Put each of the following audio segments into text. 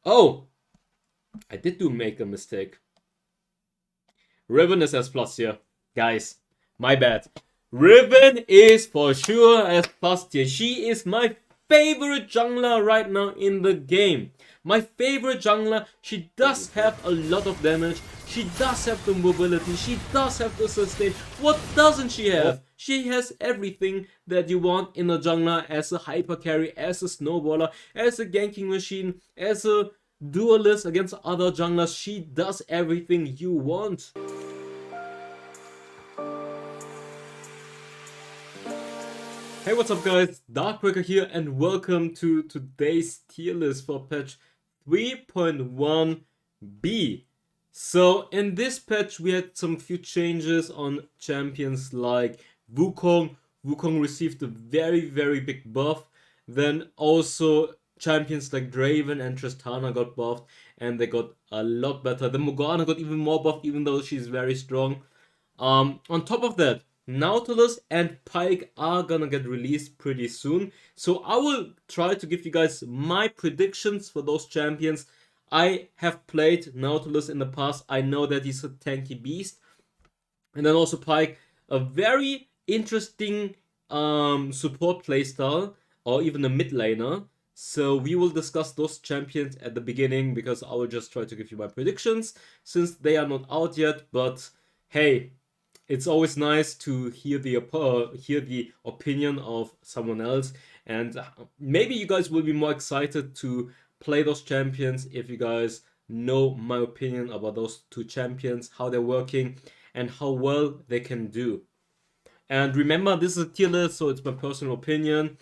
Oh, I did make a mistake. Riven is S plus here. Guys, my bad. Riven is for sure S plus tier. She is my favorite jungler right now in the game. My favorite jungler. She does have a lot of damage. She does have the mobility. She does have the sustain. What doesn't she have? She has everything that you want in a jungler, as a hyper carry, as a snowballer, as a ganking machine, as a duelist against other junglers. She does everything you want. Hey, what's up guys, Darkbreaker here and welcome to today's tier list for patch 3.1b. So in this patch we had some few changes on champions like Wukong. Wukong received a very big buff. Then also champions like Draven and Tristana got buffed and they got a lot better. The Morgana got even more buffed even though she's very strong. On top of that, Nautilus and Pyke are gonna get released pretty soon. So I will try to give you guys my predictions for those champions. I have played Nautilus in the past. I know that he's a tanky beast. And then also Pyke, a very interesting support playstyle or even a mid laner. So we will discuss those champions at the beginning because I will just try to give you my predictions since they are not out yet. But hey, it's always nice to hear the opinion of someone else, and maybe you guys will be more excited to play those champions if you guys know my opinion about those two champions, how they're working, and how well they can do. And remember, this is a tier list, so it's my personal opinion.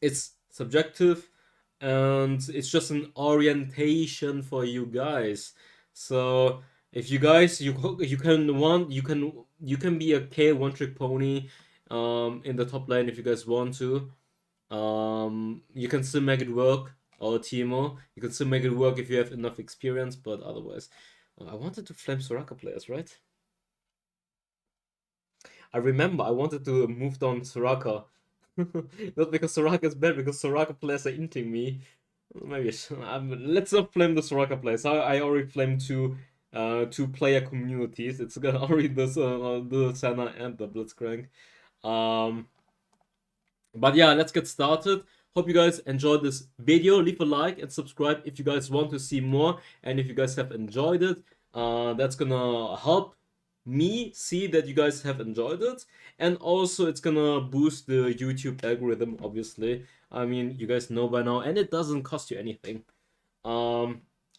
It's subjective, and it's just an orientation for you guys. So if you guys you can be a K one trick pony in the top lane if you guys want to. You can still make it work, or Teemo. You can still make it work if you have enough experience, but otherwise. I wanted to flame Soraka players, right? I remember I wanted to move down Soraka. Not because Soraka is bad, because Soraka players are inting me. Maybe let's not flame the Soraka players. I already flamed two player communities. It's gonna already the Senna and the Blitzcrank. But yeah, let's get started. Hope you guys enjoyed this video. Leave a like and subscribe if you guys want to see more, and if you guys have enjoyed it, that's gonna help me see that you guys have enjoyed it, and also it's gonna boost the YouTube algorithm, obviously. I mean, you guys know by now, and it doesn't cost you anything.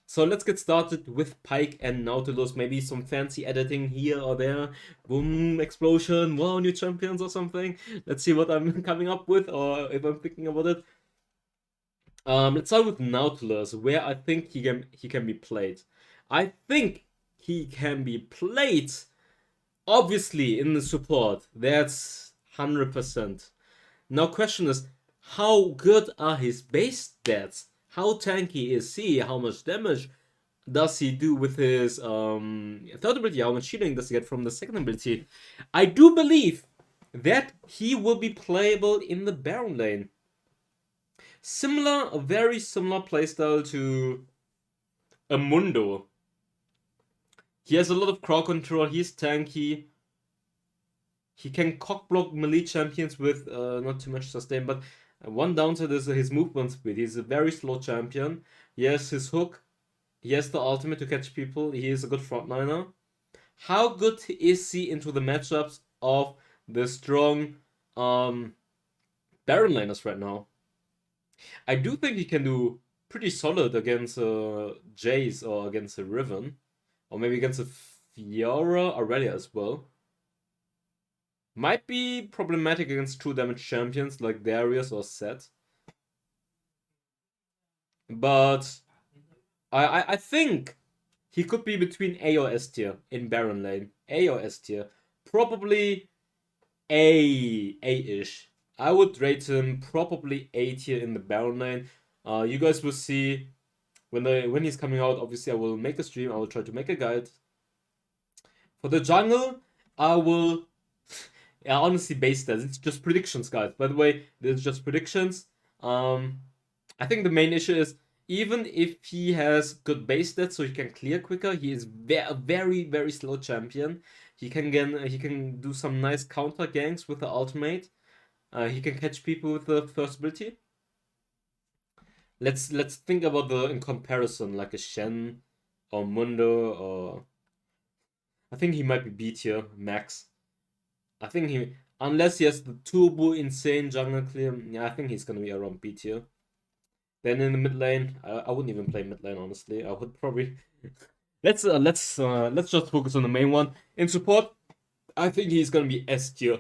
So let's get started with Pyke and Nautilus. Maybe some fancy editing here or there. Boom, explosion, wow, new champions or something. Let's see what I'm coming up with, or if I'm thinking about it. Let's start with Nautilus, where I think he can be played. I think he can be played, obviously, in the support. That's 100%. Now, question is, how good are his base stats? How tanky is he? How much damage does he do with his third ability? How much shielding does he get from the second ability? I do believe that he will be playable in the Baron lane. A very similar playstyle to Amundo. He has a lot of crowd control. He's tanky. He can cockblock melee champions with not too much sustain, but one downside is his movement speed. He's a very slow champion. He has his hook. He has the ultimate to catch people. He is a good frontliner. How good is he into the matchups of the strong Baron laners right now? I do think he can do pretty solid against Jace or against a Riven. Or maybe against a Fiora Aurelia as well. Might be problematic against true damage champions like Darius or Set. But I think he could be between A or S tier in Baron lane. A or S tier. Probably A-ish. I would rate him probably A tier in the Baron lane. You guys will see when he's coming out. Obviously, I will make a stream. I will try to make a guide. For the jungle, I will... Yeah, honestly, base stats. It's just predictions, guys. By the way, this is just predictions. I think the main issue is even if he has good base stats, so he can clear quicker, he is a very, very slow champion. He can do some nice counter ganks with the ultimate. He can catch people with the first ability. Let's think about the in comparison, like a Shen or Mundo, or I think he might be B tier max. I think unless he has the turbo insane jungle clear, yeah, I think he's gonna be around B tier. Then in the mid lane, I wouldn't even play mid lane honestly. I would probably let's just focus on the main one. In support, I think he's gonna be S tier.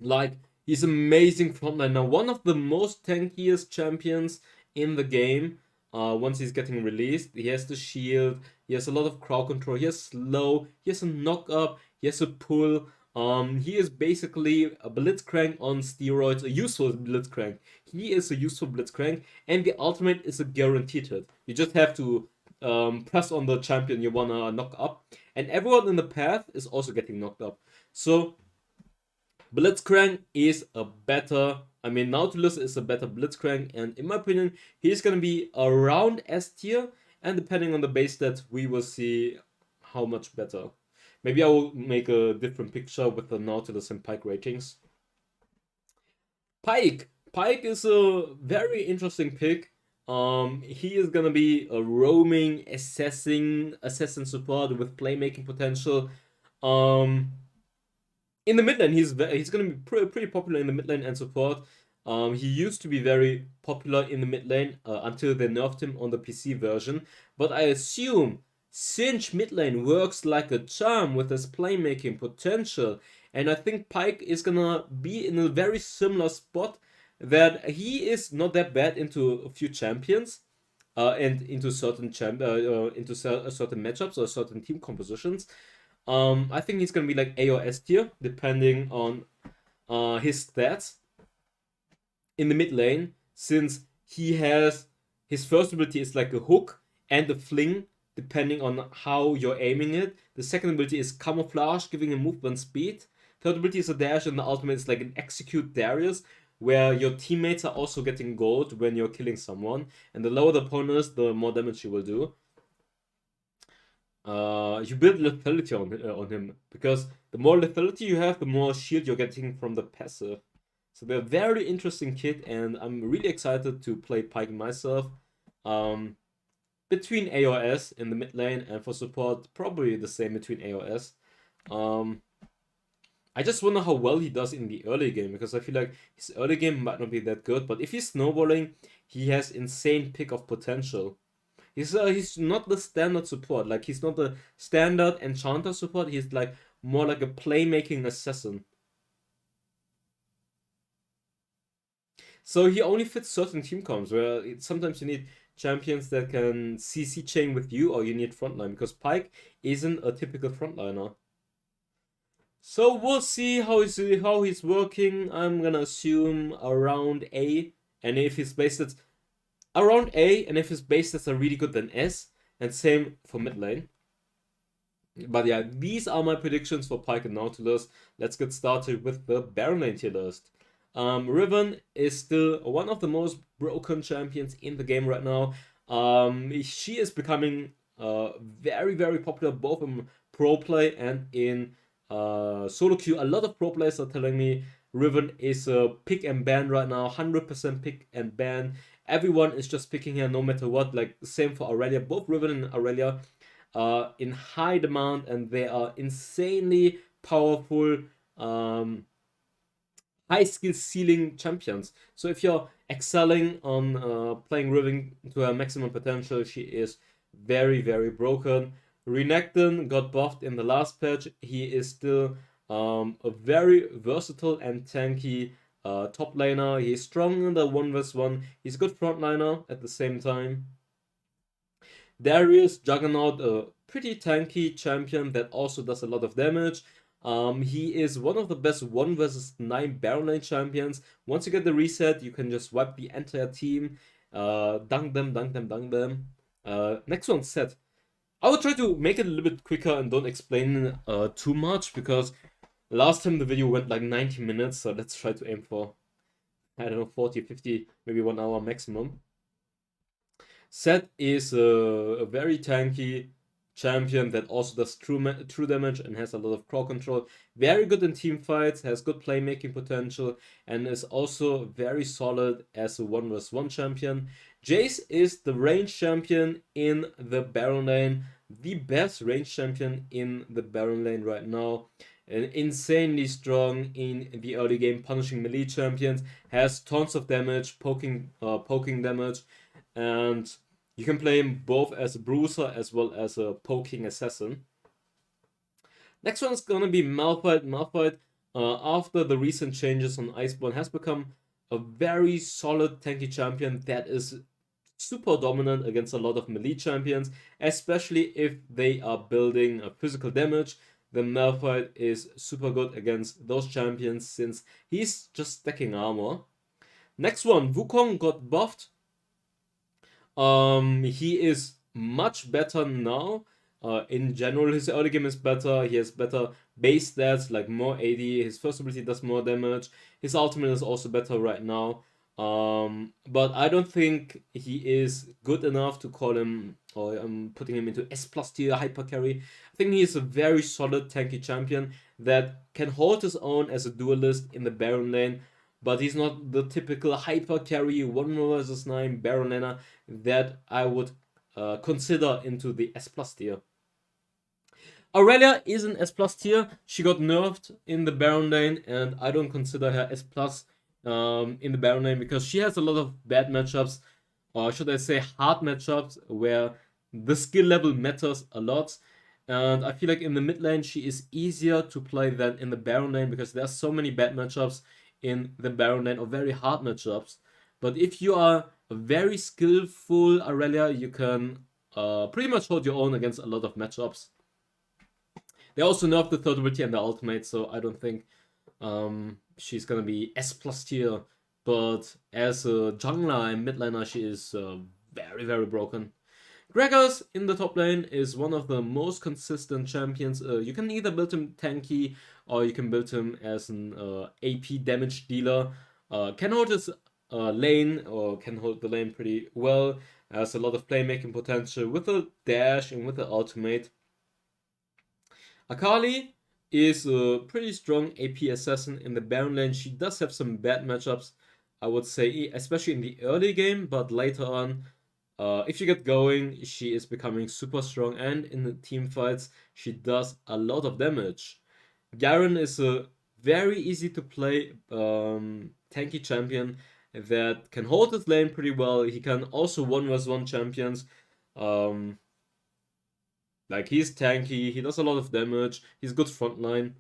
Like, he's amazing frontliner, one of the most tankiest champions in the game. Once he's getting released, he has the shield, he has a lot of crowd control, he has slow, he has a knock up, he has a pull. He is basically a blitzcrank on steroids, a useful blitzcrank. He is a useful blitzcrank, and the ultimate is a guaranteed hit. You just have to press on the champion you wanna knock up, and everyone in the path is also getting knocked up. So Blitzcrank is a better, Nautilus is a better Blitzcrank, and in my opinion, he's gonna be around S tier, and depending on the base stats, we will see how much better. Maybe I will make a different picture with the Nautilus and Pyke ratings. Pyke is a very interesting pick. He is gonna be a roaming assassin support with playmaking potential. In the mid lane, he's going to be pretty popular in the mid lane and support. He used to be very popular in the mid lane until they nerfed him on the PC version. But I assume Singe mid lane works like a charm with his playmaking potential. And I think Pyke is going to be in a very similar spot, that he is not that bad into a few champions. And into certain certain matchups or certain team compositions. I think he's gonna be like A or S tier, depending on his stats in the mid lane, since he has his first ability is like a hook and a fling, depending on how you're aiming it. The second ability is camouflage, giving him movement speed. Third ability is a dash, and the ultimate is like an execute Darius, where your teammates are also getting gold when you're killing someone, and the lower the opponent is, the more damage you will do. You build lethality on him, because the more lethality you have, the more shield you're getting from the passive. So they're a very interesting kit, and I'm really excited to play Pyke myself. Between A or S in the mid lane, and for support, probably the same between A or S. I just wonder how well he does in the early game, because I feel like his early game might not be that good, but if he's snowballing, he has insane pick of potential. He's not the standard support. Like, he's not the standard enchanter support. He's like more like a playmaking assassin. So he only fits certain team comps, where sometimes you need champions that can CC chain with you, or you need frontline, because Pyke isn't a typical frontliner. So we'll see how he's working. I'm gonna assume around A, and if his base stats around A, and if his base stats are really good, then S, and same for mid lane. But yeah, these are my predictions for Pyke and Nautilus. Let's get started with the Baron lane tier list. Riven is still one of the most broken champions in the game right now. She is becoming very, very popular both in pro play and in solo queue. A lot of pro players are telling me Riven is a pick and ban right now, 100% pick and ban. Everyone is just picking her no matter what. Like, same for Aurelia. Both Riven and Aurelia are in high demand, and they are insanely powerful, high skill ceiling champions. So if you're excelling on playing Riven to her maximum potential, she is very, very broken. Renekton got buffed in the last patch. He is still a very versatile and tanky top laner. He's strong in the 1v1. He's a good frontliner at the same time. Darius, Juggernaut, a pretty tanky champion that also does a lot of damage. He is one of the best 1 vs 9 Baron lane champions. Once you get the reset, you can just wipe the entire team. Dunk them. Next one, Set. I will try to make it a little bit quicker and don't explain too much, because last time the video went like 90 minutes, so let's try to aim for, I don't know, 40, 50, maybe 1 hour maximum. Zed is a very tanky champion that also does true damage and has a lot of crowd control. Very good in team fights, has good playmaking potential, and is also very solid as a 1v1 champion. Jace is the range champion in the Baron lane, the best range champion in the Baron lane right now. And insanely strong in the early game, punishing melee champions, has tons of damage, poking damage, and you can play him both as a bruiser as well as a poking assassin. Next one is gonna be Malphite. Malphite, after the recent changes on Iceborne, has become a very solid tanky champion that is super dominant against a lot of melee champions, especially if they are building physical damage. The Malphite is super good against those champions since he's just stacking armor. Next one, Wukong got buffed. He is much better now. In general, his early game is better. He has better base stats, like more AD. His first ability does more damage. His ultimate is also better right now. But I don't think he is good enough to call him, or I'm putting him into S+ tier hyper carry. I think he is a very solid tanky champion that can hold his own as a duelist in the Baron lane, but he's not the typical hyper carry 1 versus 9 Baron laner that I would consider into the S+ tier. Aurelia is an S+ tier. She got nerfed in the Baron lane, and I don't consider her S+ in the Baron lane because she has a lot of bad matchups, or should I say hard matchups, where the skill level matters a lot. And I feel like in the mid lane she is easier to play than in the Baron lane because there's so many bad matchups in the Baron lane, or very hard matchups. But if you are a very skillful Aurelia, you can pretty much hold your own against a lot of matchups. They also nerfed the third ability and the ultimate, so I don't think she's gonna be S+ tier. But as a jungler and mid laner, she is very, very broken. Gragas in the top lane is one of the most consistent champions. You can either build him tanky or you can build him as an AP damage dealer. Can hold his lane, or can hold the lane pretty well. Has a lot of playmaking potential with the dash and with the ultimate. Akali is a pretty strong AP assassin in the Baron lane. She does have some bad matchups, I would say, especially in the early game, but later on, if you get going, she is becoming super strong, and in the team fights, she does a lot of damage. Garen is a very easy to play tanky champion that can hold his lane pretty well. He can also 1v1 champions. Like, he's tanky, he does a lot of damage, he's good frontline.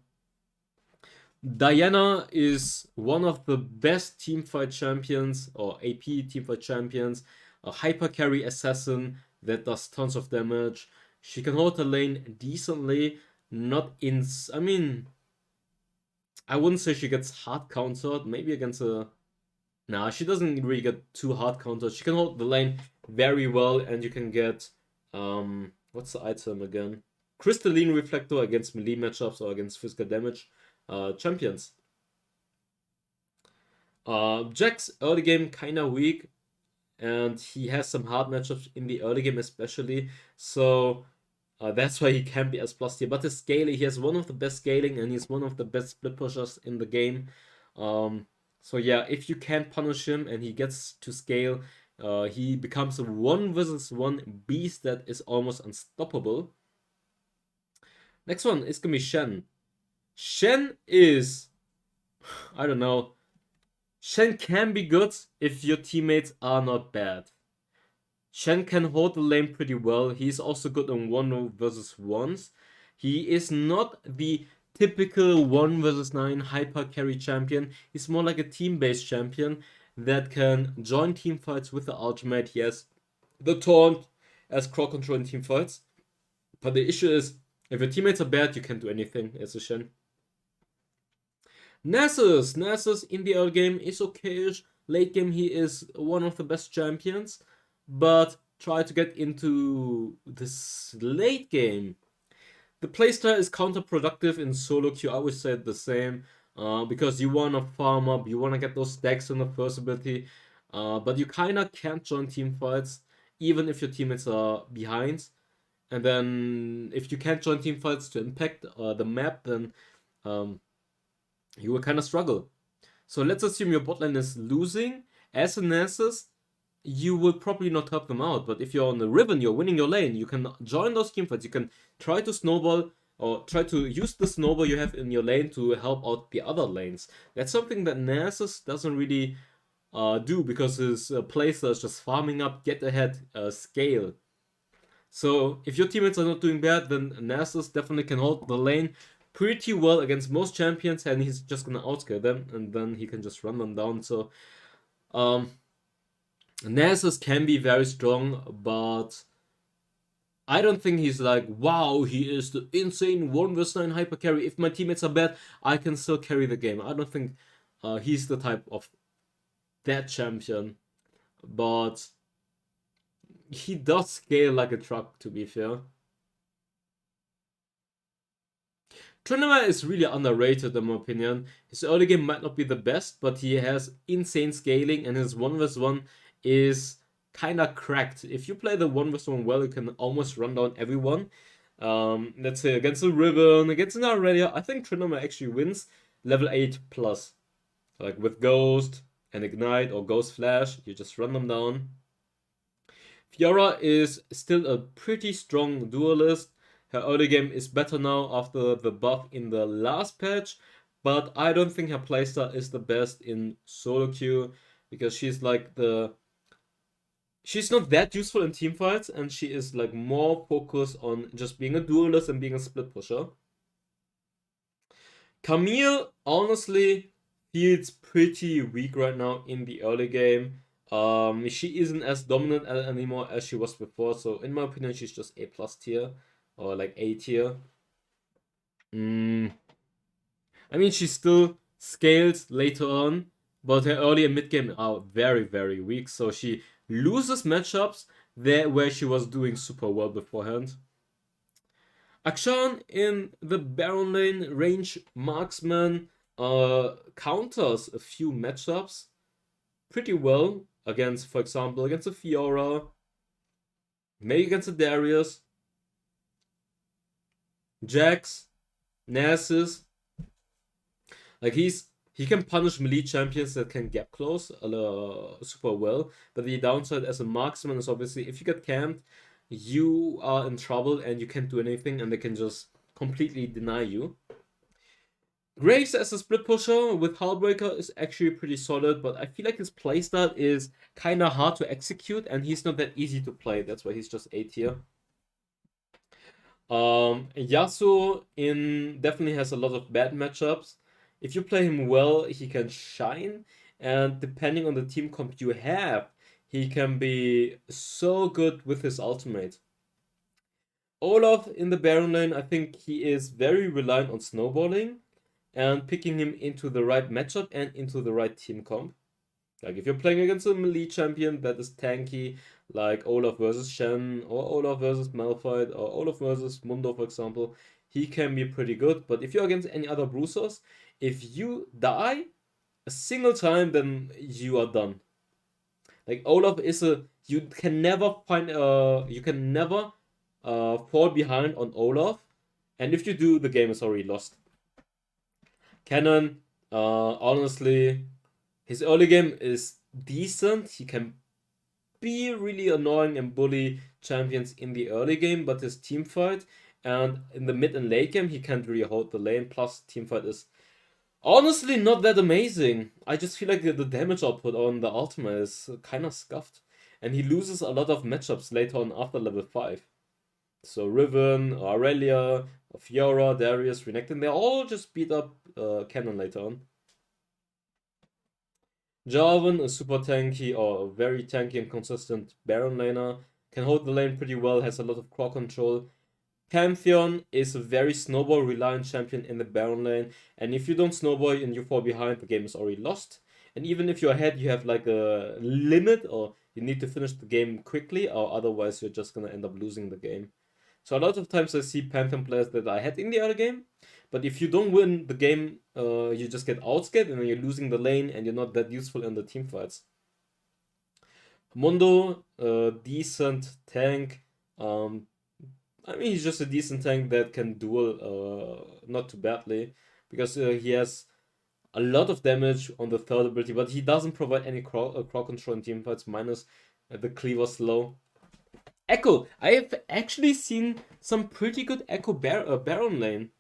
Diana is one of the best teamfight champions, or AP teamfight champions. A hyper carry assassin that does tons of damage. She can hold the lane decently, not in... I mean, I wouldn't say she gets hard countered, maybe against a... Nah, she doesn't really get too hard countered. She can hold the lane very well, and you can get... what's the item again? Crystalline Reflector against melee matchups or against physical damage champions. Jack's early game kinda weak, and he has some hard matchups in the early game especially, so that's why he can be S+ tier. But his scaling, he has one of the best scaling, and he's one of the best split pushers in the game. So yeah, if you can punish him and he gets to scale, he becomes a 1 versus 1 beast that is almost unstoppable. Next one is gonna be Shen. Shen is... I don't know. Shen can be good if your teammates are not bad. Shen can hold the lane pretty well. He's also good on 1 versus 1s. He is not the typical 1 versus 9 hyper carry champion. He's more like a team-based champion that can join team fights with the ultimate. He has the taunt as crowd control in team fights. But the issue is, if your teammates are bad, you can't do anything as a Shen. Nasus in the early game is okayish. Late game he is one of the best champions, but try to get into this late game. The playstyle is counterproductive in solo queue. I always said the same, because you wanna farm up, you wanna get those stacks in the first ability, but you kinda can't join team fights. even if your teammates are behind. And then if you can't join team fights to impact the map, then you will kind of struggle. So let's assume your bot lane is losing. As a Nessus, you will probably not help them out. But if you're on the Riven, you're winning your lane, you can join those team fights. You can try to snowball or try to use the snowball you have in your lane to help out the other lanes. That's something that Nessus doesn't really do, because his playstyle is just farming up, get ahead, scale. So if your teammates are not doing bad, then Nessus definitely can hold the lane pretty well against most champions, and he's just gonna outscale them, and then he can just run them down. So Nessus can be very strong, but I don't think he's like, wow, he is the insane 1vs9 hyper carry. If my teammates are bad, I can still carry the game. I don't think he's the type of that champion, but he does scale like a truck, to be fair. Trinoma is really underrated in my opinion. His early game might not be the best, but he has insane scaling, and his 1vs1 is kinda cracked. If you play the 1vs1 well, you can almost run down everyone. Let's say against a Riven, against an Aurelia, I think Trinoma actually wins level 8 plus. Like with Ghost and Ignite or Ghost Flash, you just run them down. Fiora is still a pretty strong duelist. Her early game is better now after the buff in the last patch, but I don't think her playstyle is the best in solo queue, because she's like she's not that useful in team fights, and she is like more focused on just being a duelist and being a split pusher. Camille honestly feels pretty weak right now in the early game. She isn't as dominant anymore as she was before, so in my opinion, she's just A+ tier or like A tier. I mean, she still scales later on, but her early and mid game are very, very weak, so she loses matchups there where she was doing super well beforehand. Akshan in the Baron lane, range marksman, counters a few matchups pretty well against, for example, against a Fiora, maybe against a Darius, Jax, Nasus. Like he can punish melee champions that can gap close super well, but the downside as a marksman is obviously if you get camped, you are in trouble and you can't do anything, and they can just completely deny you. Graves as a split pusher with Hullbreaker is actually pretty solid, but I feel like his playstyle is kind of hard to execute, and he's not that easy to play. That's why he's just A tier. Yasuo definitely has a lot of bad matchups. If you play him well, he can shine, and depending on the team comp you have, he can be so good with his ultimate. Olaf in the Baron lane, I think he is very reliant on snowballing and picking him into the right matchup and into the right team comp. Like if you're playing against a melee champion that is tanky, like Olaf versus Shen, or Olaf versus Malphite, or Olaf versus Mundo, for example, he can be pretty good. But if you're against any other bruisers, if you die a single time, then you are done. Like Olaf is you can never fall behind on Olaf, and if you do, the game is already lost. Cannon, honestly, his early game is decent. He can be really annoying and bully champions in the early game, but his team fight and in the mid and late game, he can't really hold the lane. Plus, team fight is honestly not that amazing. I just feel like the damage output on the ultimate is kind of scuffed, and he loses a lot of matchups later on after level 5. So Riven, Aurelia, Fiora, Darius, Renekton, they all just beat up Cannon later on. Jarvan is super tanky, or very tanky and consistent Baron laner. Can hold the lane pretty well, has a lot of core control. Pantheon is a very snowball reliant champion in the Baron lane, and if you don't snowball and you fall behind, the game is already lost. And even if you're ahead, you have like a limit, or you need to finish the game quickly, or otherwise you're just gonna end up losing the game. So a lot of times I see Pantheon players that are ahead in the early game, but if you don't win the game, you just get outscared and then you're losing the lane and you're not that useful in the team fights. Mundo, decent tank. Um, I mean, he's just a decent tank that can duel not too badly because he has a lot of damage on the third ability, but he doesn't provide any crowd control in team fights minus the cleaver slow. Echo, I have actually seen some pretty good Echo Baron lane.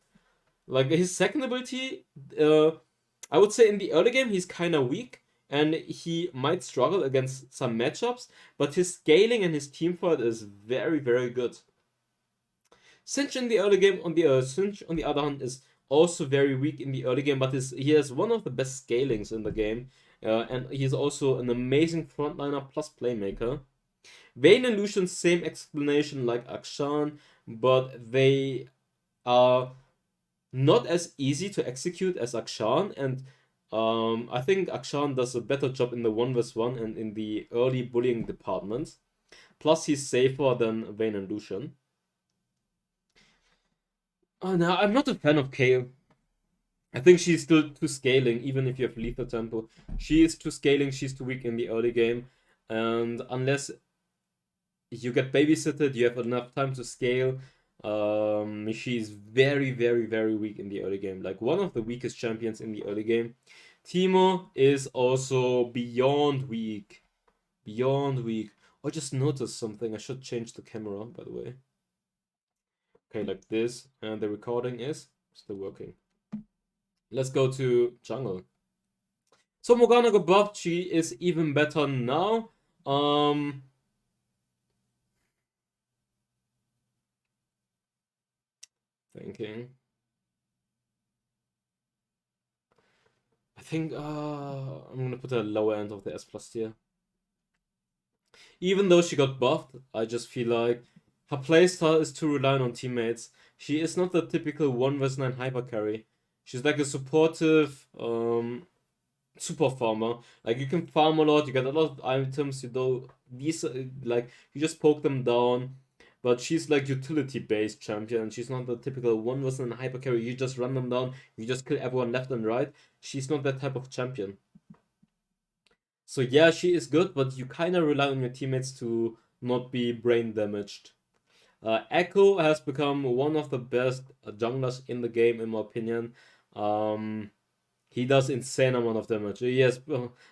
Like his second ability, I would say in the early game he's kind of weak and he might struggle against some matchups, but his scaling and his team fight is very, very good. Sinch in the early game, Sinch on the other hand is also very weak in the early game, but he has one of the best scalings in the game, and he's also an amazing frontliner plus playmaker. Vayne and Lucian, same explanation like Akshan, but they are not as easy to execute as Akshan, and I think Akshan does a better job in the 1v1 and in the early bullying department. Plus, he's safer than Vayne and Lucian. Oh no, I'm not a fan of Kayle. I think she's still too scaling, even if you have lethal tempo. She is too scaling, she's too weak in the early game. And unless you get babysitted, you have enough time to scale. She's very, very, very weak in the early game. Like one of the weakest champions in the early game. Teemo is also beyond weak. Beyond weak. I just noticed something. I should change the camera, by the way. Okay, like this. And the recording is still working. Let's go to jungle. So Morgana got buffed. She is even better now. Thinking. I think I'm gonna put a lower end of the S plus tier. Even though she got buffed, I just feel like her playstyle is too reliant on teammates. She is not the typical 1vs9 hyper carry. She's like a supportive super farmer. Like you can farm a lot, you get a lot of items, you know, these like you just poke them down. But she's like utility based champion. She's not the typical 1vs9 hyper carry. You just run them down, you just kill everyone left and right. She's not that type of champion. So yeah, she is good, but you kind of rely on your teammates to not be brain damaged. Echo has become one of the best junglers in the game, in my opinion. He does insane amount of damage. He has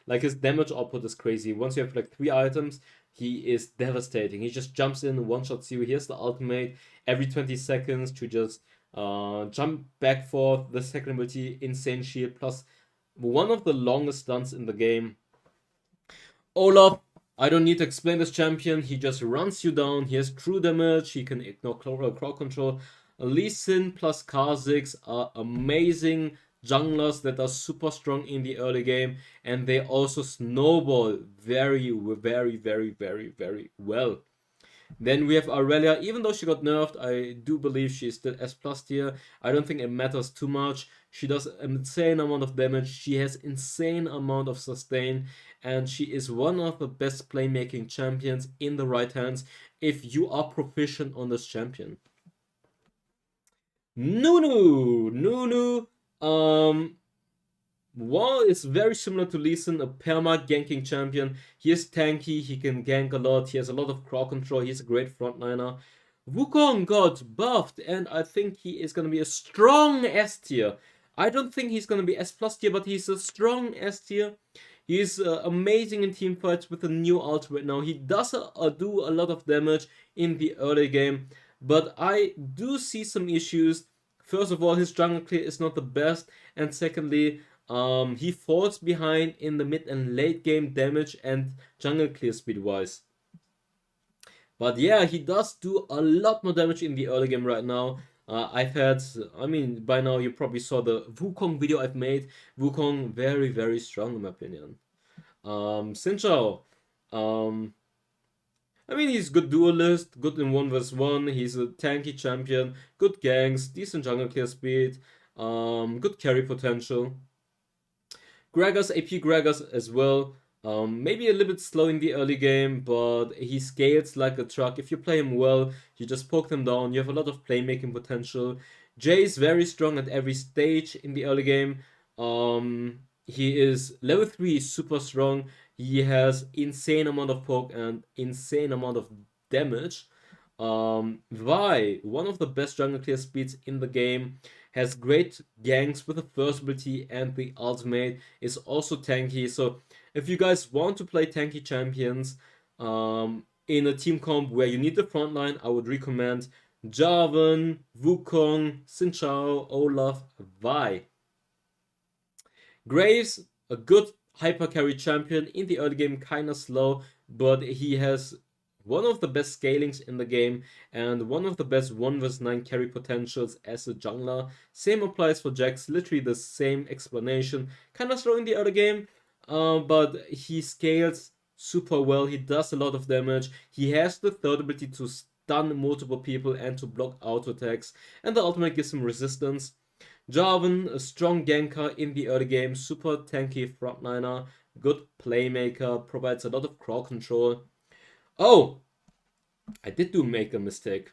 like his damage output is crazy. Once you have like 3 items, he is devastating. He just jumps in, one shot you. Here's the ultimate every 20 seconds to just jump back forth. The second ability, insane shield, plus one of the longest stunts in the game. Olaf, I don't need to explain this champion. He just runs you down. He has true damage. He can ignore crowd control. Lee Sin plus Kha'Zix are amazing junglers that are super strong in the early game, and they also snowball very, very, very, very, very well. Then we have Aurelia. Even though she got nerfed, I do believe she is still S plus tier. I don't think it matters too much. She does an insane amount of damage. She has insane amount of sustain, and she is one of the best playmaking champions in the right hands if you are proficient on this champion. Nunu. Wall is very similar to Lee Sin, a perma ganking champion. He is tanky, he can gank a lot, he has a lot of crowd control, he's a great frontliner. Wukong got buffed, and I think he is gonna be a strong S tier. I don't think he's gonna be S plus tier, but he's a strong S tier. He's amazing in team fights with a new ult right now. He does do a lot of damage in the early game, but I do see some issues. First of all, his jungle clear is not the best, and secondly, he falls behind in the mid and late game damage and jungle clear speed wise. But yeah, he does do a lot more damage in the early game right now. I mean, by now you probably saw the Wukong video I've made. Wukong, very, very strong in my opinion. Xin Zhao, I mean, he's good duelist, good in 1vs1, he's a tanky champion, good ganks, decent jungle clear speed, good carry potential. Gragas, AP Gragas as well. Maybe a little bit slow in the early game, but he scales like a truck. If you play him well, you just poke them down. You have a lot of playmaking potential. Jay is very strong at every stage in the early game. He is level 3, super strong. He has insane amount of poke and insane amount of damage. Vi, one of the best jungle clear speeds in the game, has great ganks with the first ability, and the ultimate is also tanky. So if you guys want to play tanky champions in a team comp where you need the front line, I would recommend Jarvan, Wukong, Xin Zhao, Olaf, Vi. Graves, a good hyper carry champion in the early game, kinda slow, but he has one of the best scalings in the game and one of the best 1 vs 9 carry potentials as a jungler. Same applies for Jax, literally the same explanation. Kinda slow in the early game, but he scales super well. He does a lot of damage. He has the third ability to stun multiple people and to block auto attacks, and the ultimate gives him resistance. Jarvan, a strong ganker in the early game, super tanky frontliner, good playmaker, provides a lot of crowd control. Oh, I did make a mistake.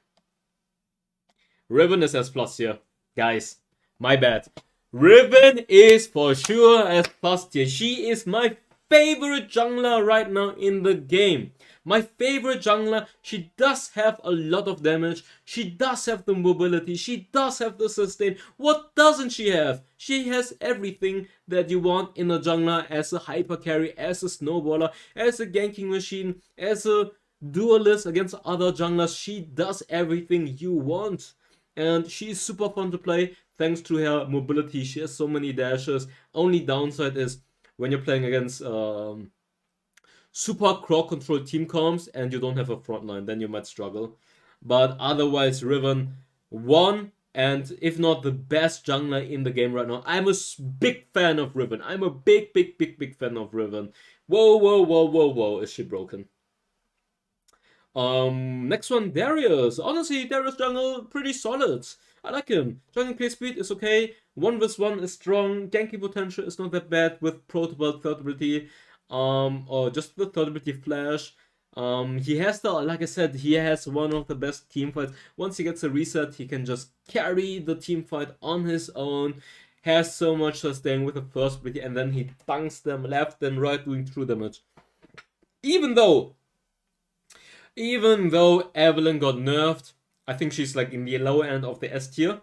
Riven is S+ here. Guys, my bad. Riven is for sure S+ tier. She is my favorite jungler right now in the game. My favorite jungler. She does have a lot of damage. She does have the mobility. She does have the sustain. What doesn't she have? She has everything that you want in a jungler, as a hyper carry, as a snowballer, as a ganking machine, as a duelist against other junglers. She does everything you want. And she's super fun to play thanks to her mobility. She has so many dashes. Only downside is when you're playing against super crowd control team comps and you don't have a frontline, then you might struggle. But otherwise, Riven, one, and if not the best jungler in the game right now. I'm a big fan of Riven. I'm a big fan of Riven. Whoa, is she broken? Next one, Darius. Honestly, Darius jungle, pretty solid. I like him. Jungle play speed is okay. 1 vs 1 is strong. Ganking potential is not that bad with protobelt third ability. Or just the third ability flash. He has the, like I said, he has one of the best team fights. Once he gets a reset, he can just carry the team fight on his own. Has so much sustain with the first ability, and then he dunks them left and right, doing true damage. Even though Evelynn got nerfed, I think she's like in the lower end of the S tier.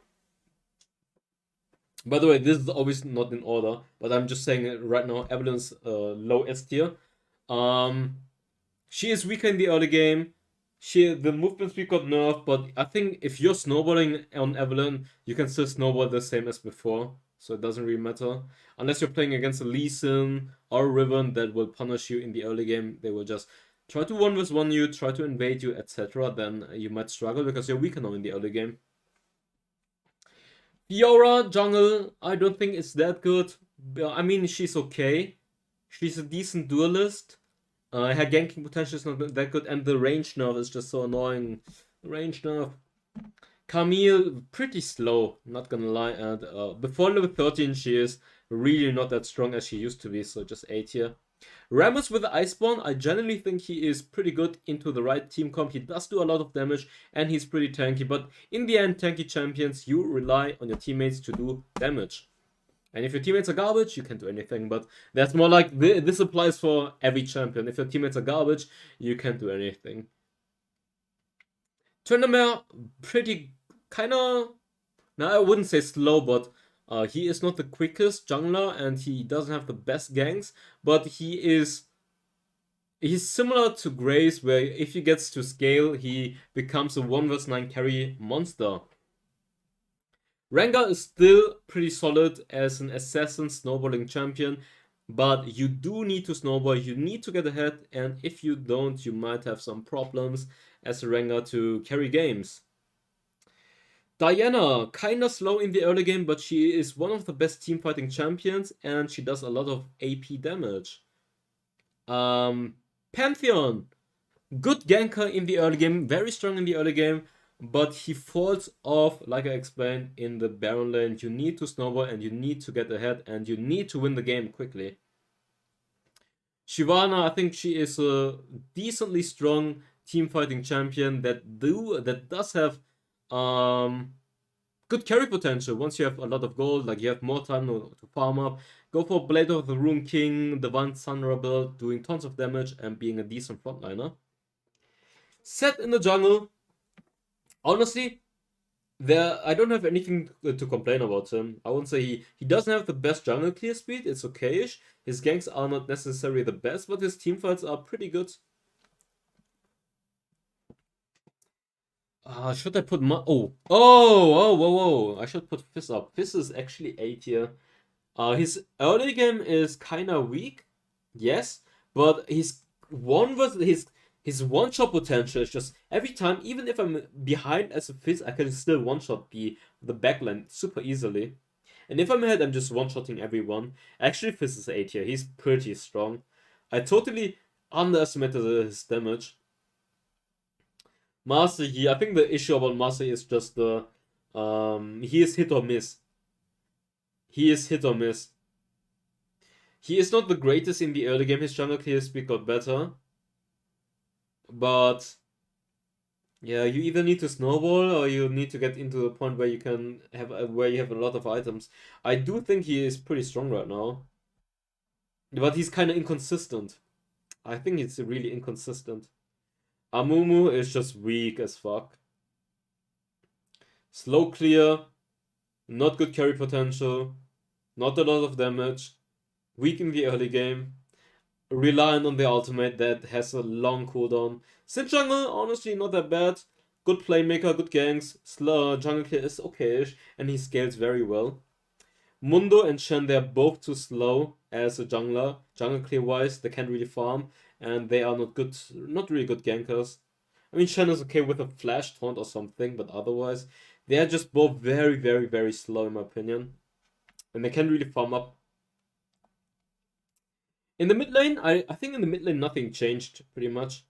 By the way, this is always not in order, but I'm just saying it right now. Evelynn's low S tier. She is weaker in the early game. The movement speed got nerfed, but I think if you're snowballing on Evelynn, you can still snowball the same as before, so it doesn't really matter. Unless you're playing against a Lee Sin or Riven that will punish you in the early game, they will just try to 1 vs 1 you, try to invade you, etc. Then you might struggle because you're weaker now in the early game. Fiora jungle, I don't think it's that good. I mean, she's okay. She's a decent duelist. Her ganking potential is not that good, and the range nerf is just so annoying. Range nerf. Camille, pretty slow, not gonna lie. And before level 13, she is really not that strong as she used to be, so just A tier. Rammus with the Iceborne, I generally think he is pretty good into the right team comp. He does do a lot of damage and he's pretty tanky, but in the end, tanky champions, you rely on your teammates to do damage. And if your teammates are garbage, you can't do anything, but that's more like, this applies for every champion. If your teammates are garbage, you can't do anything. Tryndamere, pretty, kinda, now I wouldn't say slow, but he is not the quickest jungler and he doesn't have the best ganks, but he's similar to Grace, where if he gets to scale, he becomes a 1 vs 9 carry monster. Rengar is still pretty solid as an assassin snowballing champion, but you do need to snowball, you need to get ahead, and if you don't, you might have some problems as a Rengar to carry games. Diana, kinda slow in the early game, but she is one of the best teamfighting champions and she does a lot of AP damage. Pantheon, good ganker in the early game, very strong in the early game, but he falls off, like I explained, in the Baron lane. You need to snowball and you need to get ahead and you need to win the game quickly. Shyvana, I think she is a decently strong teamfighting champion that does have good carry potential. Once you have a lot of gold, like you have more time to farm up, go for Blade of the Rune King, the One Sunra build, doing tons of damage and being a decent frontliner. Set in the jungle, honestly, I don't have anything to complain about him. I wouldn't say he doesn't have the best jungle clear speed. It's okay-ish. His ganks are not necessarily the best, but his teamfights are pretty good. Should I put whoa. I should put Fizz up. Fizz is actually A tier. His early game is kinda weak, yes, but his one-shot potential is just every time, even if I'm behind as a Fizz, I can still one-shot the backline super easily. And if I'm ahead, I'm just one-shotting everyone. Actually, Fizz is A tier. He's pretty strong. I totally underestimated his damage. Master Yi, I think the issue about Master Yi is just he is hit or miss. He is hit or miss. He is not the greatest in the early game. His jungle clear speed got better. But yeah, you either need to snowball or you need to get into the point where you can have where you have a lot of items. I do think he is pretty strong right now. But he's kind of inconsistent. I think it's really inconsistent. Amumu is just weak as fuck. Slow clear, not good carry potential, not a lot of damage, weak in the early game, reliant on the ultimate that has a long cooldown. Sin jungle, honestly, not that bad. Good playmaker, good ganks, slow jungle clear is okay-ish, and he scales very well. Mundo and Shen, they're both too slow as a jungler. Jungle clear wise, they can't really farm, and they are not really good gankers. I mean, Shen is okay with a flash taunt or something, but otherwise, they are just both very, very, very slow in my opinion. And they can't really farm up. In the mid lane, I think in the mid lane nothing changed pretty much.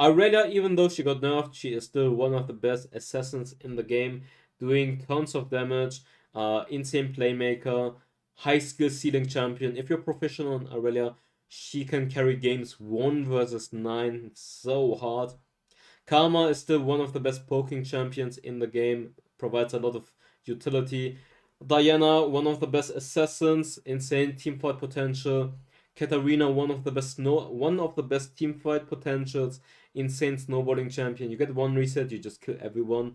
Aurelia, even though she got nerfed, she is still one of the best assassins in the game, doing tons of damage, insane playmaker, high skill ceiling champion. If you're professional on Aurelia, she can carry games 1 versus 9 so hard. Karma is still one of the best poking champions in the game, provides a lot of utility. Diana, one of the best assassins, insane teamfight potential. Katarina, one of the best teamfight potentials, insane snowboarding champion. You get one reset, you just kill everyone.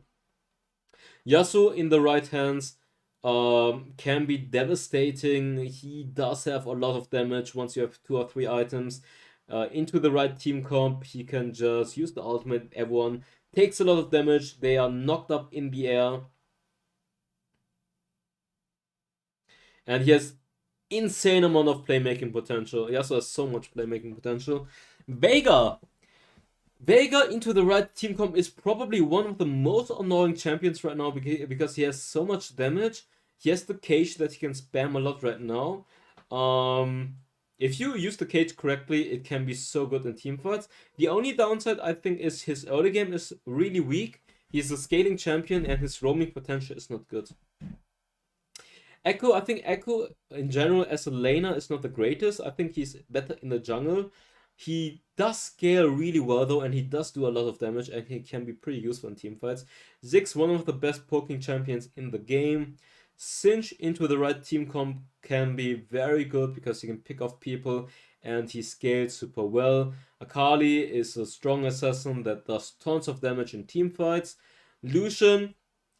Yasuo in the right hands can be devastating. He does have a lot of damage once you have 2 or 3 items. Into the right team comp, he can just use the ultimate. Everyone takes a lot of damage. They are knocked up in the air. And he has insane amount of playmaking potential. Yasuo has so much playmaking potential. Veigar into the right team comp is probably one of the most annoying champions right now because he has so much damage. He has the cage that he can spam a lot right now. If you use the cage correctly, it can be so good in teamfights. The only downside, I think, is his early game is really weak. He's a scaling champion and his roaming potential is not good. Echo, I think Echo in general as a laner is not the greatest. I think he's better in the jungle. He does scale really well though, and he does do a lot of damage, and he can be pretty useful in teamfights. Ziggs, one of the best poking champions in the game. Singe into the right team comp can be very good because he can pick off people and he scales super well. Akali is a strong assassin that does tons of damage in teamfights. Lucian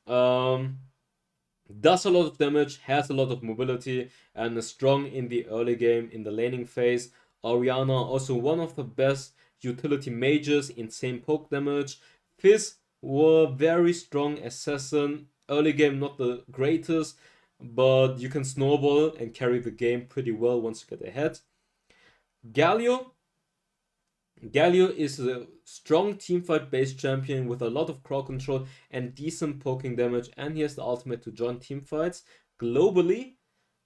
does a lot of damage, has a lot of mobility, and is strong in the early game, in the laning phase. Orianna, also one of the best utility mages, insane poke damage. Fizz were very strong assassin. Early game not the greatest, but you can snowball and carry the game pretty well once you get ahead. Galio is a strong teamfight based champion with a lot of crowd control and decent poking damage, and he has the ultimate to join teamfights globally.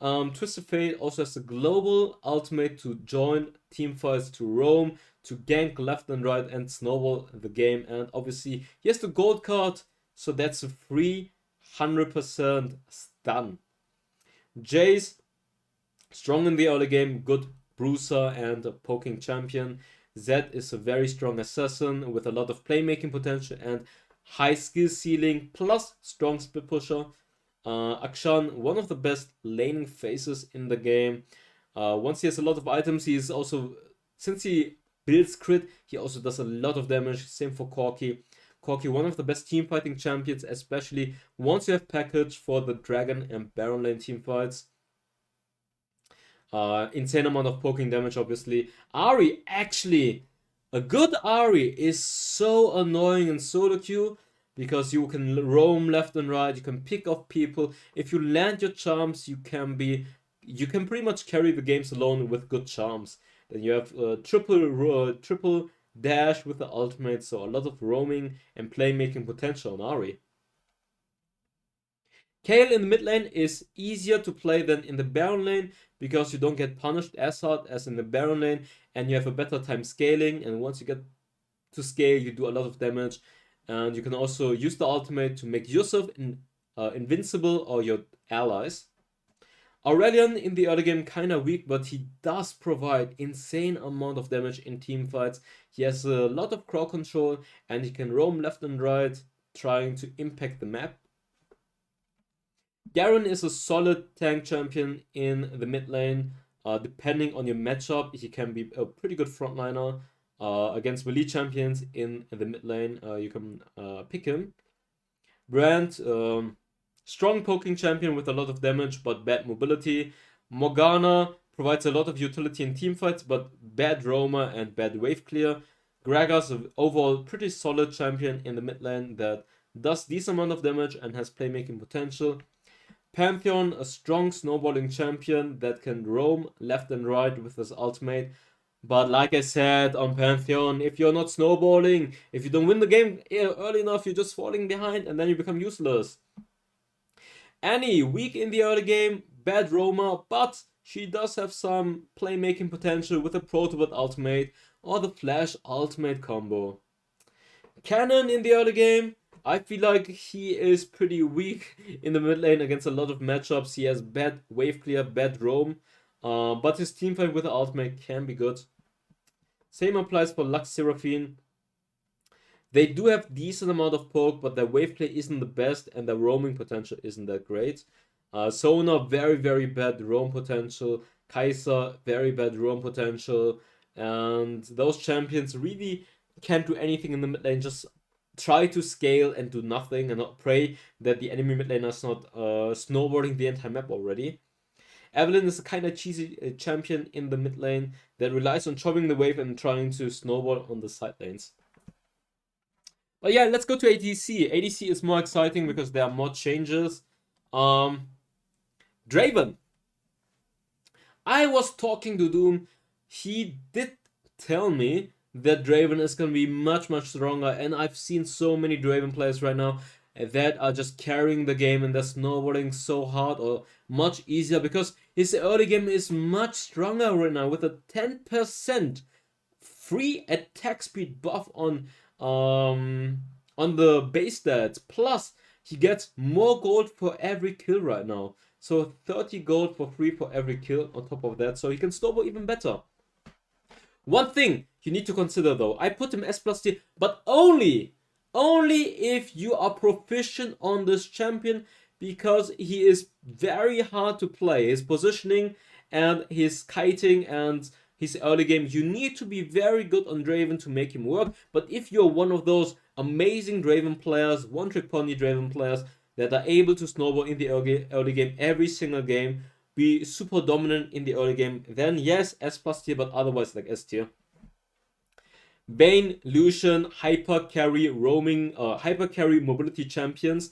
Twisted Fate also has the global ultimate to join teamfights, to roam, to gank left and right and snowball the game, and obviously he has the gold card, so that's a free 100% stun. Jace, strong in the early game, good bruiser and a poking champion. Zed is a very strong assassin with a lot of playmaking potential and high skill ceiling, plus strong split pusher. Akshan, one of the best laning faces in the game. Once he has a lot of items, he is also, since he builds crit, he also does a lot of damage. Same for Corki. Corki, one of the best team fighting champions, especially once you have package for the Dragon and Baron lane team fights. Insane amount of poking damage, obviously. Ahri, actually, a good Ahri is so annoying in solo queue because you can roam left and right, you can pick off people. If you land your charms, you can pretty much carry the games alone with good charms. Then you have triple dash with the ultimate, so a lot of roaming and playmaking potential on Ahri. Kayle in the mid lane is easier to play than in the Baron lane because you don't get punished as hard as in the Baron lane, and you have a better time scaling, and once you get to scale you do a lot of damage, and you can also use the ultimate to make yourself invincible or your allies. Aurelion in the early game kinda weak, but he does provide insane amount of damage in team fights. He has a lot of crowd control and he can roam left and right trying to impact the map. Garen is a solid tank champion in the mid lane. Depending on your matchup, he can be a pretty good frontliner. Against melee champions in the mid lane, you can pick him. Brand, strong poking champion with a lot of damage but bad mobility. Morgana provides a lot of utility in teamfights but bad roamer and bad wave clear. Gragas, an overall pretty solid champion in the mid lane that does decent amount of damage and has playmaking potential. Pantheon, a strong snowballing champion that can roam left and right with his ultimate. But like I said on Pantheon, if you're not snowballing, if you don't win the game early enough, you're just falling behind and then you become useless. Annie, weak in the early game, bad roamer, but she does have some playmaking potential with a Protobot ultimate or the Flash ultimate combo. Cannon in the early game, I feel like he is pretty weak in the mid lane against a lot of matchups. He has bad wave clear, bad roam, but his teamfight with the ultimate can be good. Same applies for Lux Seraphine. They do have decent amount of poke, but their wave play isn't the best and their roaming potential isn't that great. Sona, very, very bad roam potential. Kai'Sa, very bad roam potential. And those champions really can't do anything in the mid lane, just try to scale and do nothing and not pray that the enemy mid lane is not snowboarding the entire map already. Evelynn is a kind of cheesy champion in the mid lane that relies on chopping the wave and trying to snowball on the side lanes. But yeah, let's go to ADC. ADC is more exciting because there are more changes. Draven. I was talking to Doom. He did tell me that Draven is going to be much, much stronger. And I've seen so many Draven players right now that are just carrying the game and they're snowballing so hard or much easier because his early game is much stronger right now with a 10% free attack speed buff on the base stats. Plus, he gets more gold for every kill right now. So 30 gold for free for every kill on top of that. So he can snowball even better. One thing you need to consider though, I put him S+ tier, but only if you are proficient on this champion, because he is very hard to play. His positioning and his kiting and his early game, you need to be very good on Draven to make him work. But if you're one of those amazing Draven players, one-trick pony Draven players that are able to snowball in the early game every single game, be super dominant in the early game, then yes, S+ tier, but otherwise like S tier. Vayne, Lucian, hyper carry roaming, hyper carry mobility champions.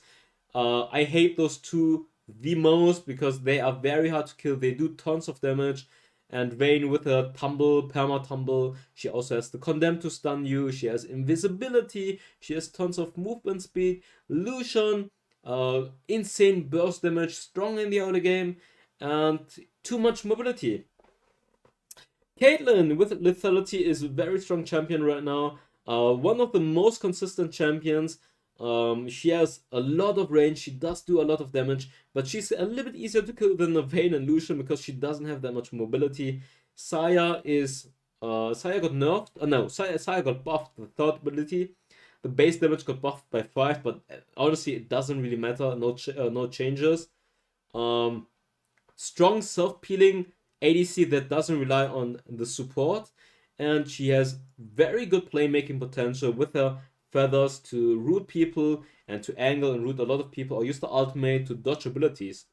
I hate those two the most because they are very hard to kill. They do tons of damage. And Vayne with her tumble, perma tumble, she also has the condemn to stun you. She has invisibility. She has tons of movement speed. Lucian, insane burst damage, strong in the early game, and too much mobility. Caitlyn with lethality is a very strong champion right now. One of the most consistent champions. She has a lot of range, she does do a lot of damage, but she's a little bit easier to kill than Vayne and Lucian because she doesn't have that much mobility. Saya got nerfed. No, Saya got buffed the third ability. The base damage got buffed by 5, but honestly, it doesn't really matter. No changes. Strong self-peeling ADC that doesn't rely on the support, and she has very good playmaking potential with her feathers to root people and to angle and root a lot of people, or use the ultimate to dodge abilities,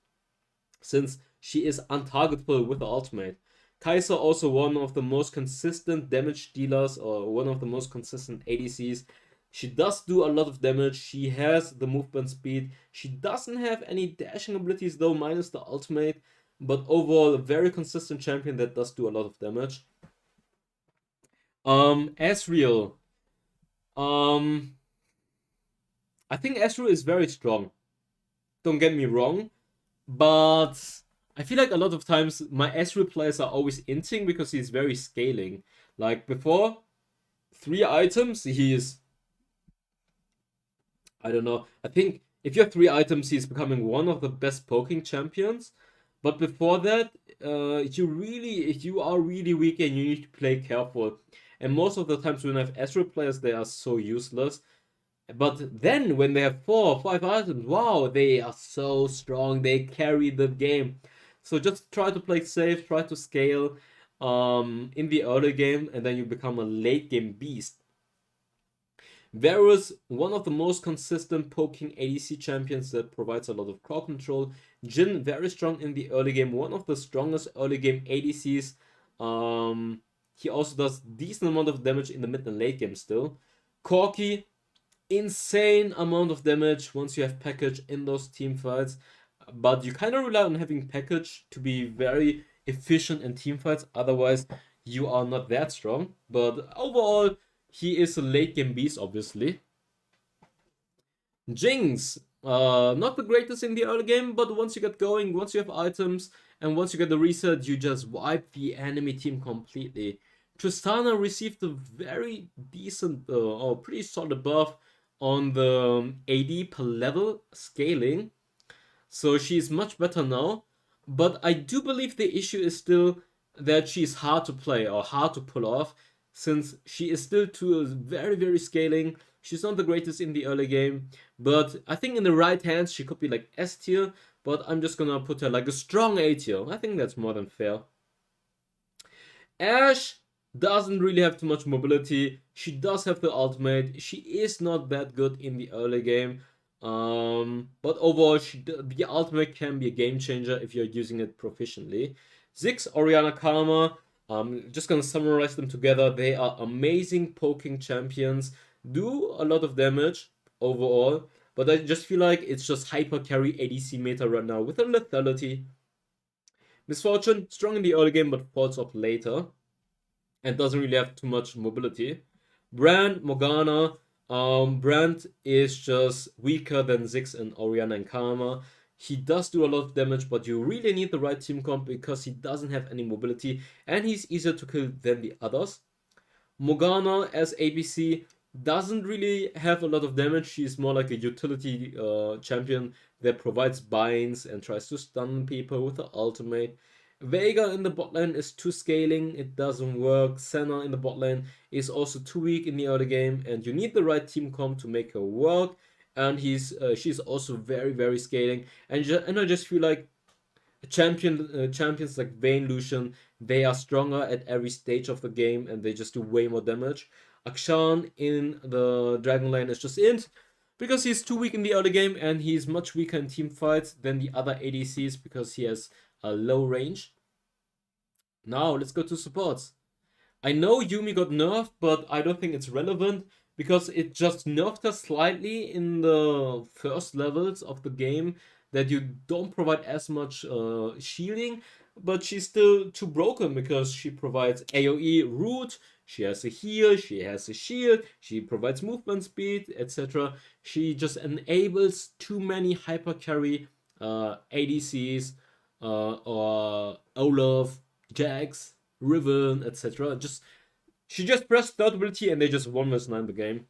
since she is untargetable with the ultimate. Kai'Sa also one of the most consistent damage dealers, or one of the most consistent ADCs. She does do a lot of damage. She has the movement speed. She doesn't have any dashing abilities though, minus the ultimate. But overall, a very consistent champion that does do a lot of damage. Ezreal. I think Ezreal is very strong. Don't get me wrong. But I feel like a lot of times my Ezreal players are always inting because he's very scaling. Like before, 3 items, he is... I don't know. I think if you have 3 items, he's becoming one of the best poking champions. But before that, you are really weak and you need to play careful. And most of the times when I have Ezreal players, they are so useless. But then when they have 4 or 5 items, wow, they are so strong. They carry the game. So just try to play safe, try to scale in the early game, and then you become a late game beast. Varus, one of the most consistent poking ADC champions that provides a lot of crowd control. Jhin, very strong in the early game, one of the strongest early game ADCs. He also does decent amount of damage in the mid and late game still. Corki, insane amount of damage once you have package in those team fights, but you kind of rely on having package to be very efficient in team fights, otherwise you are not that strong. But overall, he is a late game beast, obviously. Jinx, not the greatest in the early game, but once you get going, once you have items, and once you get the reset, you just wipe the enemy team completely. Tristana received a very decent, or pretty solid buff on the AD per level scaling, so she's much better now. But I do believe the issue is still that she's hard to play or hard to pull off, since she is still too very scaling. She's not the greatest in the early game, but I think in the right hands she could be like S tier, but I'm just gonna put her like a strong A tier. I think that's more than fair. Ashe doesn't really have too much mobility. She does have the ultimate. She is not that good in the early game. But overall, the ultimate can be a game changer if you're using it proficiently. Ziggs, Orianna, Karma. Just gonna summarize them together. They are amazing poking champions. Do a lot of damage overall. But I just feel like it's just hyper carry ADC meta right now with a lethality. Misfortune, strong in the early game but falls off later. And doesn't really have too much mobility. Brand, Morgana. Brand is just weaker than Ziggs and Orianna and Karma. He does do a lot of damage, but you really need the right team comp because he doesn't have any mobility and he's easier to kill than the others. Morgana as ABC doesn't really have a lot of damage. She's more like a utility champion that provides binds and tries to stun people with the ultimate. Veigar in the bot lane is too scaling, it doesn't work. Senna in the bot lane is also too weak in the early game, and you need the right team comp to make her work. And she's also very scaling. And I just feel like champions like Vayne, Lucian, they are stronger at every stage of the game, and they just do way more damage. Akshan in the Dragon lane is just int, because he's too weak in the early game, and he's much weaker in team fights than the other ADCs because he has a low range. Now let's go to supports. I know Yuumi got nerfed, but I don't think it's relevant because it just nerfed her slightly in the first levels of the game, that you don't provide as much shielding, but she's still too broken because she provides AoE root, she has a heal, she has a shield, she provides movement speed, etc. She just enables too many hyper carry ADCs or Olaf, Jax, Riven, etc. She just pressed third ability and they just 1v9 the game.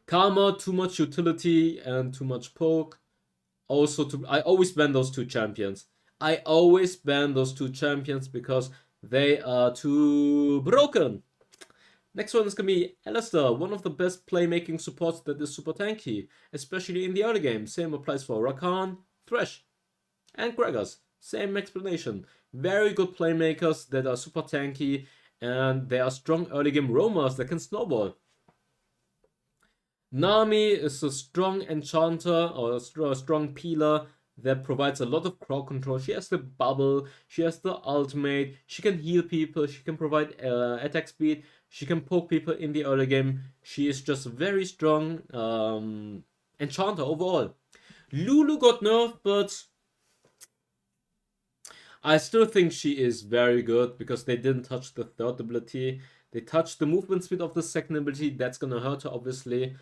Karma, too much utility and too much poke. Also, I always ban those two champions. I always ban those two champions because they are too broken. Next one is going to be Alistair, one of the best playmaking supports that is super tanky, especially in the early game. Same applies for Rakan, Thresh, and Gregors. Same explanation. Very good playmakers that are super tanky, and they are strong early game roamers that can snowball. Nami is a strong enchanter or a strong peeler that provides a lot of crowd control. She has the bubble, she has the ultimate, she can heal people, she can provide attack speed, she can poke people in the early game. She is just a very strong enchanter overall. Lulu got nerfed, but I still think she is very good because they didn't touch the third ability. They touched the movement speed of the second ability. That's gonna hurt her, obviously.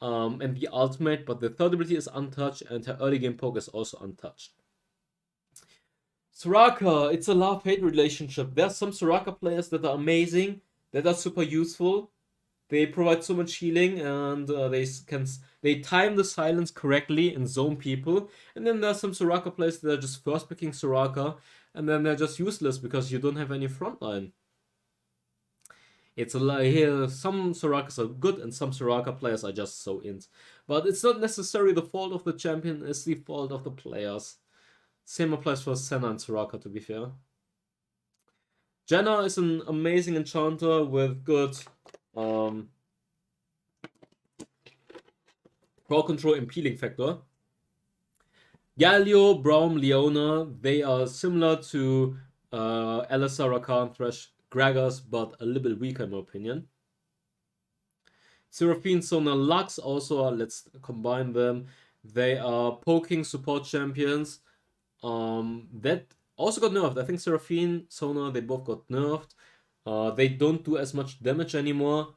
And the ultimate, but the third ability is untouched, and her early game poke is also untouched. Soraka, it's a love-hate relationship. There are some Soraka players that are amazing, that are super useful. They provide so much healing, and they time the silence correctly and zone people. And then there are some Soraka players that are just first picking Soraka, and then they're just useless because you don't have any frontline. It's a lie here. Some Sorakas are good, and some Soraka players are just so int. But it's not necessarily the fault of the champion; it's the fault of the players. Same applies for Senna and Soraka, to be fair. Jenna is an amazing enchanter with good crowd control and peeling factor. Galio, Braum, Leona, they are similar to Alistair, Rakan, Thresh, Gregors, but a little bit weaker in my opinion. Seraphine, Sona, Lux also, let's combine them. They are poking support champions. That also got nerfed. I think Seraphine, Sona, they both got nerfed. They don't do as much damage anymore.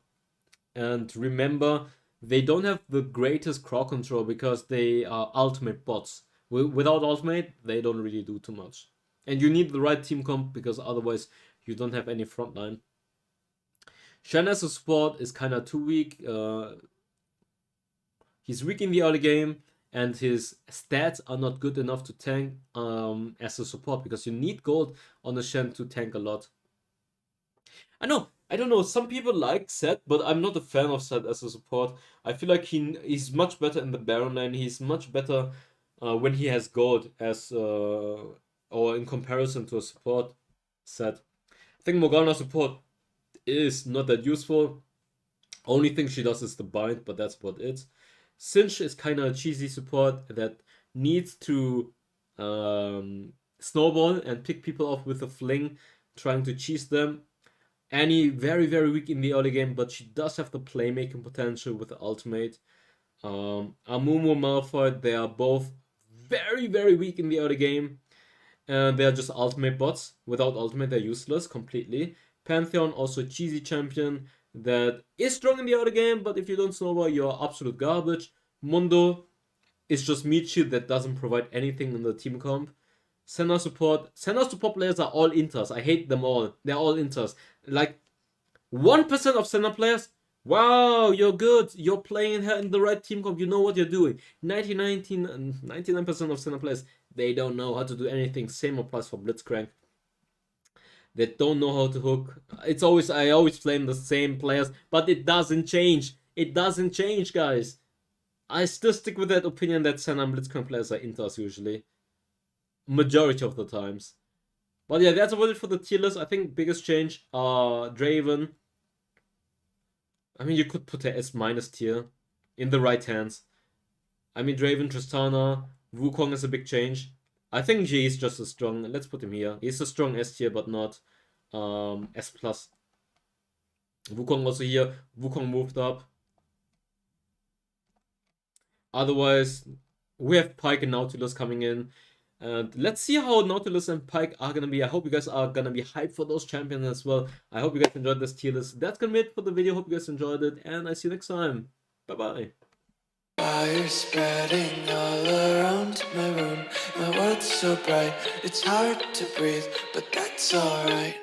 And remember, they don't have the greatest crowd control because they are ultimate bots. Without ultimate, they don't really do too much. And you need the right team comp because otherwise you don't have any frontline. Shen as a support is kind of too weak. He's weak in the early game, and his stats are not good enough to tank as a support because you need gold on a Shen to tank a lot. I don't know, some people like Seth, but I'm not a fan of Seth as a support. I feel like he's much better in the Baron lane. He's much better when he has gold as or in comparison to a support Seth. I think Morgana support is not that useful. Only thing she does is the bind, but that's about it. Cinch is kind of a cheesy support that needs to snowball and pick people off with a fling, trying to cheese them. Annie, very, very weak in the early game, but she does have the playmaking potential with the ultimate. Amumu, Malphite, they are both very, very weak in the early game. And they are just ultimate bots. Without ultimate, they're useless completely. Pantheon, also a cheesy champion that is strong in the early game, but if you don't snowball, you're absolute garbage. Mundo is just meat shield that doesn't provide anything in the team comp. Senna support players are all inters. I hate them all. They're all inters. Like 1% of Senna players, wow, you're good. You're playing her in the right team comp. You know what you're doing. 99% of Senna players, they don't know how to do anything. Same applies for Blitzcrank. They don't know how to hook. I always blame the same players, but it doesn't change. It doesn't change, guys. I still stick with that opinion that Senna and Blitzcrank players are inters usually. Majority of the times. But yeah, that's about it for the tier list. I think biggest change Draven. I mean, you could put a S- tier in the right hands. I mean, Draven, Tristana, Wukong is a big change. I think G is just as strong. Let's put him here. He's a strong S tier, but not S+. Wukong also here. Wukong moved up. Otherwise, we have Pyke and Nautilus coming in. And let's see how Nautilus and Pyke are gonna be. I hope you guys are gonna be hyped for those champions as well. I hope you guys enjoyed this tier list. That's gonna be it for the video. Hope you guys enjoyed it, and I see you next time. Bye-bye. Fire spreading all around my room. My world's so bright, it's hard to breathe, but that's alright.